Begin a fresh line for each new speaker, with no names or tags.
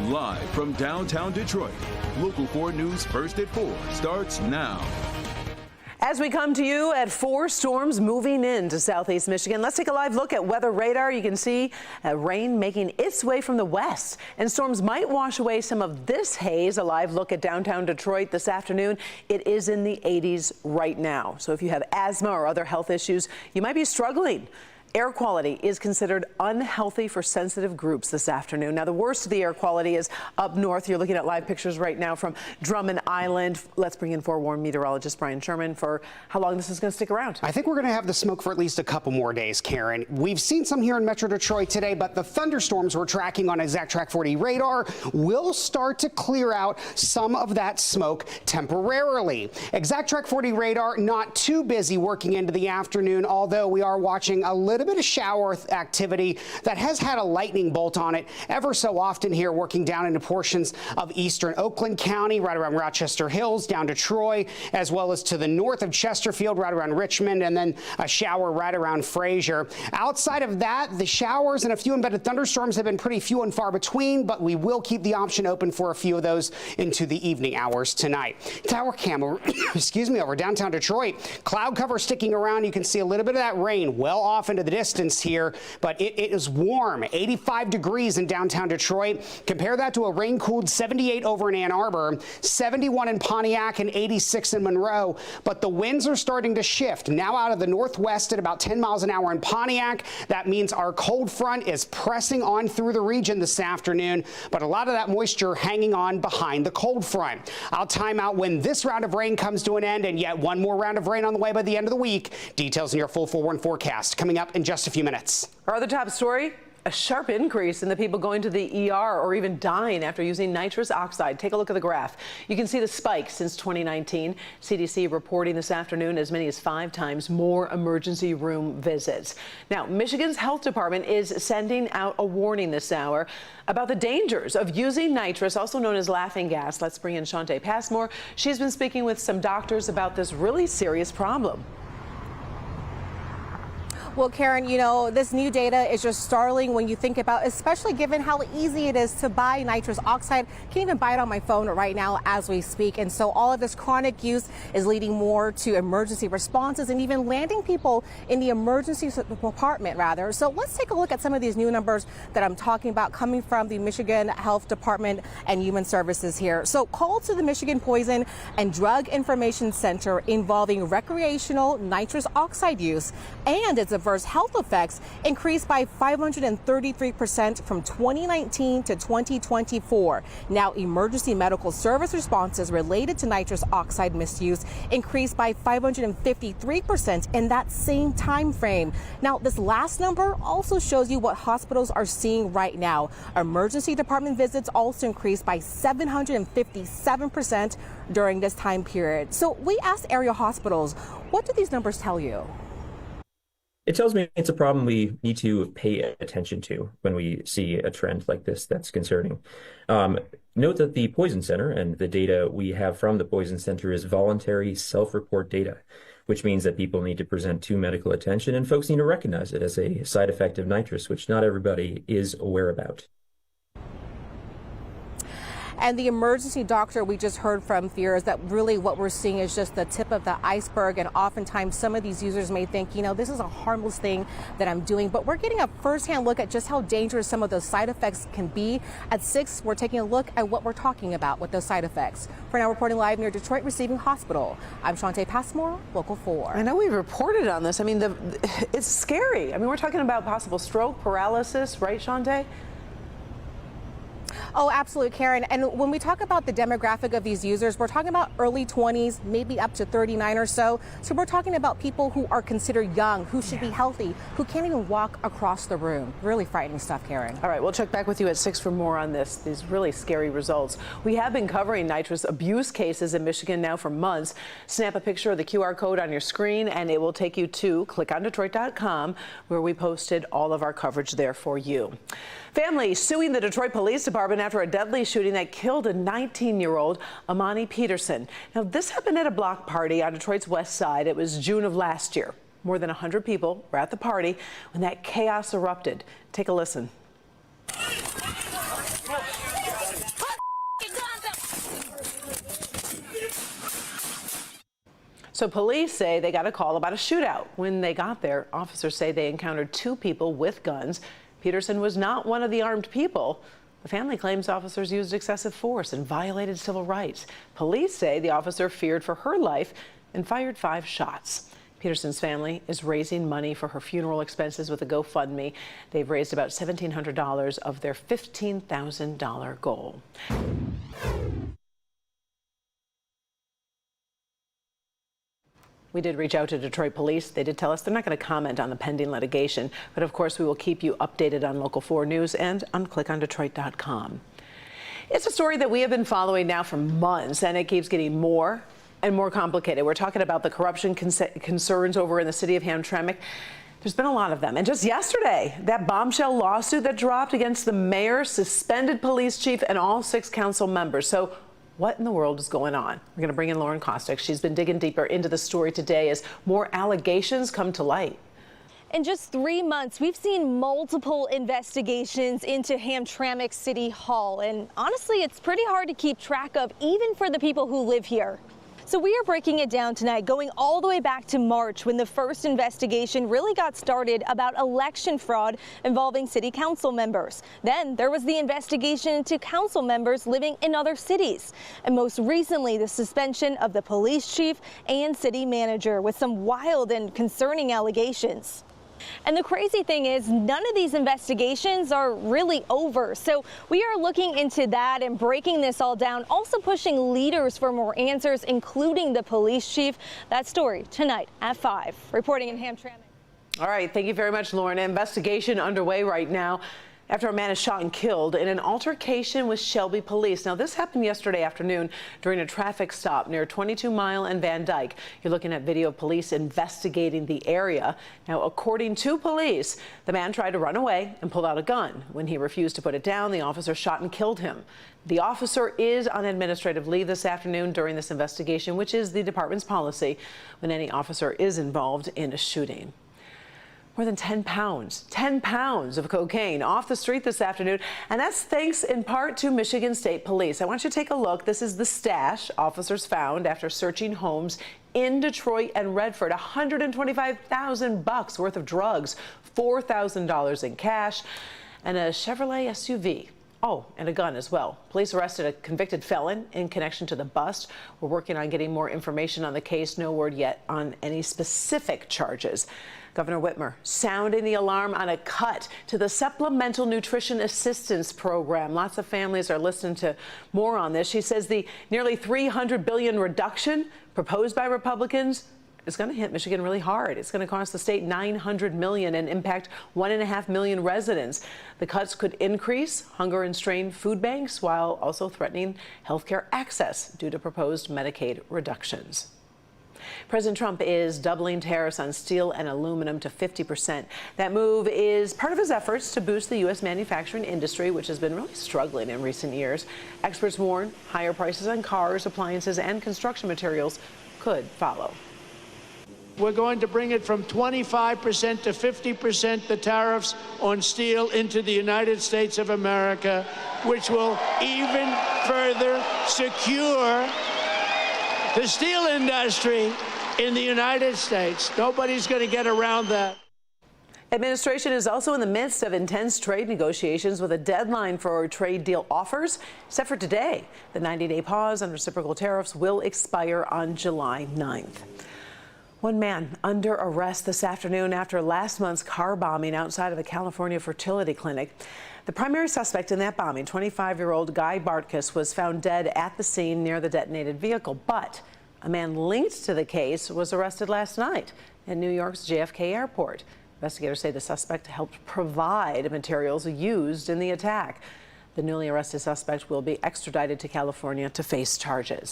Live from downtown Detroit, Local 4 News First at 4 starts now.
As we come to you at 4, storms moving into southeast Michigan. Let's take a live look at weather radar. You can see rain making its way from the west, and storms might wash away some of this haze. A live look at downtown Detroit this afternoon. It is in the 80s right now. So if you have asthma or other health issues, you might be struggling. Air quality is considered unhealthy for sensitive groups this afternoon. Now, the worst of the air quality is up north. You're looking at live pictures right now from Drummond Island. Let's bring in forewarned meteorologist Brian Sherman for how long this is going to stick around.
I think we're going to have the smoke for at least a couple more days, Karen. We've seen some here in Metro Detroit today, but the thunderstorms we're tracking on ExactTrack 40 radar will start to clear out some of that smoke temporarily. ExactTrack 40 radar not too busy working into the afternoon, although we are watching a little bit of shower activity that has had a lightning bolt on it ever so often here, working down into portions of eastern Oakland County, right around Rochester Hills, down to Troy, as well as to the north of Chesterfield, right around Richmond, and then a shower right around Fraser. Outside of that, the showers and a few embedded thunderstorms have been pretty few and far between, but we will keep the option open for a few of those into the evening hours tonight. Tower cam, over downtown Detroit. Cloud cover sticking around. You can see a little bit of that rain well off into the distance here, but it is warm, 85 degrees in downtown Detroit. Compare that to a rain-cooled 78 over in Ann Arbor, 71 in Pontiac, and 86 in Monroe. But the winds are starting to shift now out of the northwest at about 10 miles an hour in Pontiac. That means our cold front is pressing on through the region this afternoon, but a lot of that moisture hanging on behind the cold front. I'll time out when this round of rain comes to an end, and yet one more round of rain on the way by the end of the week. Details in your full forewarned forecast coming up in just a few minutes.
Our other top story, a sharp increase in the people going to the ER or even dying after using nitrous oxide. Take a look at the graph. You can see the spike since 2019. CDC reporting this afternoon as many as 5 times more emergency room visits. Now, Michigan's health department is sending out a warning this hour about the dangers of using nitrous, also known as laughing gas. Let's bring in Shante Passmore. She's been speaking with some doctors about this really serious problem.
Well, Karen, you know, this new data is just startling when you think about, especially given how easy it is to buy nitrous oxide. Can't even buy it on my phone right now as we speak. And so all of this chronic use is leading more to emergency responses and even landing people in the emergency department, rather. So let's take a look at some of these new numbers that I'm talking about coming from the Michigan Health Department and Human Services here. So calls to the Michigan Poison and Drug Information Center involving recreational nitrous oxide use and its adverse health effects increased by 533% from 2019 to 2024. Now, emergency medical service responses related to nitrous oxide misuse increased by 553% in that same time frame. Now, this last number also shows you what hospitals are seeing right now. Emergency department visits also increased by 757% during this time period. So we asked area hospitals, what do these numbers tell you?
It tells me it's a problem we need to pay attention to when we see a trend like this that's concerning. Note that the Poison Center and the data we have from the Poison Center is voluntary self-report data, which means that people need to present to medical attention and folks need to recognize it as a side effect of nitrous, which not everybody is aware about.
And the emergency doctor we just heard from fears that really what we're seeing is just the tip of the iceberg. And oftentimes some of these users may think, you know, this is a harmless thing that I'm doing. But we're getting a firsthand look at just how dangerous some of those side effects can be. At 6, we're taking a look at what we're talking about with those side effects. For now, reporting live near Detroit Receiving Hospital, I'm Shante Passmore, Local 4.
I know we reported on this. I mean, it's scary. I mean, we're talking about possible stroke, paralysis, right, Shante?
Oh, absolutely, Karen. And when we talk about the demographic of these users, we're talking about early 20s, maybe up to 39 or so. So we're talking about people who are considered young, who should be healthy, who can't even walk across the room. Really frightening stuff, Karen.
All right, we'll check back with you at 6 for more on this, these really scary results. We have been covering nitrous abuse cases in Michigan now for months. Snap a picture of the QR code on your screen and it will take you to clickondetroit.com, where we posted all of our coverage there for you. Family suing the Detroit Police Department after a deadly shooting that killed a 19-year-old, Amani Peterson. Now, this happened at a block party on Detroit's west side. It was June of last year. More than 100 people were at the party when that chaos erupted. Take a listen. So police say they got a call about a shootout. When they got there, officers say they encountered two people with guns. Peterson was not one of the armed people. The family claims officers used excessive force and violated civil rights. Police say the officer feared for her life and fired 5 shots. Peterson's family is raising money for her funeral expenses with a GoFundMe. They've raised about $1,700 of their $15,000 goal. We did reach out to Detroit police. They did tell us they're not going to comment on the pending litigation, but of course we will keep you updated on Local 4 News and on clickondetroit.com. It's a story that we have been following now for months, and it keeps getting more and more complicated. We're talking about the corruption concerns over in the city of Hamtramck. There's been a lot of them. And just yesterday, that bombshell lawsuit that dropped against the mayor, suspended police chief, and all 6 council members. So what in the world is going on? We're going to bring in Lauren Kostick. She's been digging deeper into the story today as more allegations come to light.
In just 3 months, we've seen multiple investigations into Hamtramck City Hall. And honestly, it's pretty hard to keep track of, even for the people who live here. So we are breaking it down tonight, going all the way back to March when the first investigation really got started about election fraud involving city council members. Then there was the investigation into council members living in other cities. And most recently, the suspension of the police chief and city manager with some wild and concerning allegations. And the crazy thing is, none of these investigations are really over. So we are looking into that and breaking this all down, also pushing leaders for more answers, including the police chief. That story tonight at 5. Reporting in Hamtramck.
All right, thank you very much, Lauren. Investigation underway right now after a man is shot and killed in an altercation with Shelby police. Now, this happened yesterday afternoon during a traffic stop near 22 Mile and Van Dyke. You're looking at video of police investigating the area. Now, according to police, the man tried to run away and pulled out a gun. When he refused to put it down, the officer shot and killed him. The officer is on administrative leave this afternoon during this investigation, which is the department's policy when any officer is involved in a shooting. More than 10 pounds of cocaine off the street this afternoon, and that's thanks in part to Michigan State Police. I want you to take a look. This is the stash officers found after searching homes in Detroit and Redford. $125,000 worth of drugs, $4,000 in cash, and a Chevrolet SUV. Oh, and a gun as well. Police arrested a convicted felon in connection to the bust. We're working on getting more information on the case. No word yet on any specific charges. Governor Whitmer sounding the alarm on a cut to the Supplemental Nutrition Assistance Program. Lots of families are listening to more on this. She says the nearly $300 billion reduction proposed by Republicans is going to hit Michigan really hard. It's going to cost the state $900 million and impact 1.5 million residents. The cuts could increase hunger and strained food banks while also threatening health care access due to proposed Medicaid reductions. President Trump is doubling tariffs on steel and aluminum to 50%. That move is part of his efforts to boost the U.S. manufacturing industry, which has been really struggling in recent years. Experts warn higher prices on cars, appliances, and construction materials could follow.
We're going to bring it from 25% to 50%, the tariffs on steel into the United States of America, which will even further secure the steel industry in the United States. Nobody's going to get around that.
Administration is also in the midst of intense trade negotiations with a deadline for trade deal offers set for today. The 90-day pause on reciprocal tariffs will expire on July 9th. One man under arrest this afternoon after last month's car bombing outside of the California Fertility Clinic. The primary suspect in that bombing, 25-year-old Guy Bartkus, was found dead at the scene near the detonated vehicle. But a man linked to the case was arrested last night at New York's JFK airport. Investigators say the suspect helped provide materials used in the attack. The newly arrested suspect will be extradited to California to face charges.